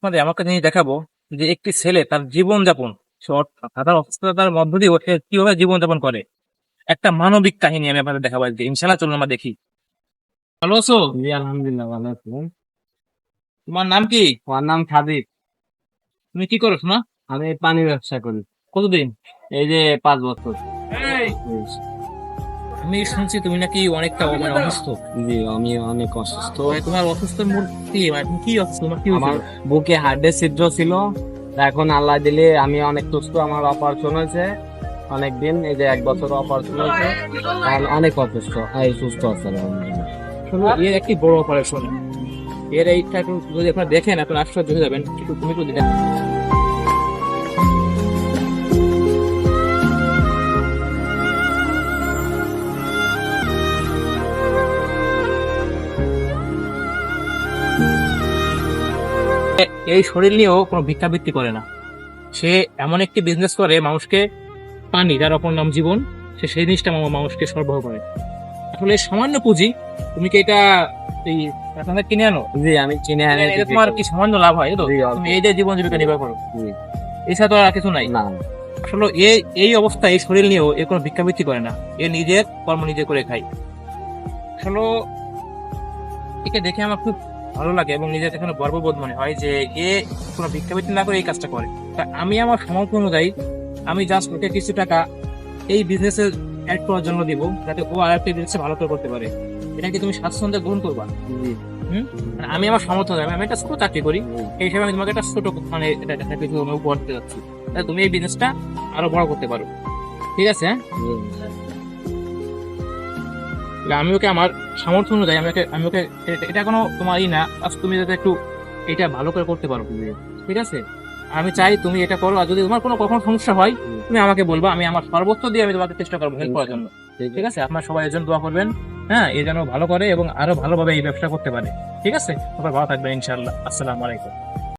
আপনাদের আমাকে জিনিস দেখাবো যে একটি ছেলে তার জীবনযাপন তার অসুস্থতার মধ্য দিয়ে সে কিভাবে জীবনযাপন করে। একটা মানবিক কাহিনী আমি আপনাদের দেখাবো আজকে, ইনশাল্লাহ। চলুন আমরা দেখি। ভালো আছো? জি আলহামদুলিল্লাহ ভালো আছি। তোমার নাম কি? আমার নাম খাদির। তুমি কি করো না? আমি পানি ব্যবসা করি। কতদিন? এই যে 5 বছর। এই, আমি শুনছি তুমি নাকি অনেকটা মানে অসুস্থ। জি আমি অনেক অসুস্থ। মানে তোমার অসুস্থ মূর্তি মানে তুমি কি অসুস্থ, তোমার কি আমার হয়েছিল? বুকে হার্টের ছিদ্র ছিল। এখন আল্লাহ দিলে আমি অনেক সুস্থ। আমার অপারেশন হয়েছে অনেকদিন, এই যে 1 বছর অপারেশন হয়েছে। এখন অনেক অসুস্থ, এই সুস্থ আছে আলহামদুলিল্লাহ। আসলে এর একটি বড় অপারেশন। এর এইটা একটু যদি আপনারা দেখেন এখন আশ্চর্য হয়ে যাবেন। তুমি একটু দেখেন। এই শরীর নিয়েও কোনো ভিক্ষাবৃত্তি করে না। সে এমন একটি বিজনেস করে, মানুষকে পানি, যার অপর নাম জীবন, সে সেই জিনিসটা মানুষকে সরবরাহ করে। আসলে সামান্য পুঁজি, তুমি কি এটা এই আপনাদের কিনে আনো? জি আমি চিনি আনি। এটা তোমার কি সামান্য লাভ হয়? এই তো জি, অল্প। তুমি এই যে জীবন জীবিকা নির্বাহ করো, জি। এছাড়া তো আর কিছু নাই। না। আসলে এই এই অবস্থায় এই শরীর নিয়েও এ কোনো ভিক্ষাবৃত্তি করে না। এ নিজের কর্ম নিজে করে খায়। আসলে একে দেখে আমার খুব ভালো লাগে এবং নিজের এখানে গর্ববোধ মনে হয় যে এ কোনো ভিক্ষাবৃত্তি না করে এই কাজটা করে। তা আমি আমার সামর্থ্য অনুযায়ী আমি জাস্ট ওকে কিছু টাকা এই বিজনেসে অ্যাড করার জন্য দিব, যাতে ও আর একটা বিজনেসে ভালো করে করতে পারে। এটা কি তুমি স্বাচ্ছন্দ্যে গ্রহণ করবা? জি। হুম? মানে আমি আমার সামর্থ্য অনুযায়ী, আমি একটা ছোট চাকরি করি, জি। এই হিসাবে আমি তোমাকে একটা ছোট মানে এটা একটা কিছু আমি উপহার দিতে যাচ্ছি, তাহলে তুমি এই বিজনেসটা আরো বড় করতে পারো। ঠিক আছে? হ্যাঁ, জি। তাহলে আমি ওকে আমার সামর্থ্য অনুযায়ী আমি ওকে এটা কোনো তোমার ই না, আজ তুমি যাতে একটু এটা ভালো করে করতে পারো। ঠিক আছে? আমি চাই তুমি এটা করো, আর যদি তোমার কোনো কখনো সমস্যা হয় তুমি আমাকে বলবা, আমি আমার সর্বোচ্চ দিয়ে আমি তোমাকে চেষ্টা করবো হেল্প করার জন্য। ঠিক আছে? আপনার সবাই এর জন্য দোয়া করবেন। হ্যাঁ, এ যেন ভালো করে এবং আরো ভালোভাবে এই ব্যবসা করতে পারে। ঠিক আছে? সবাই ভালো থাকবেন ইনশাআল্লাহ। আসসালামু আলাইকুম।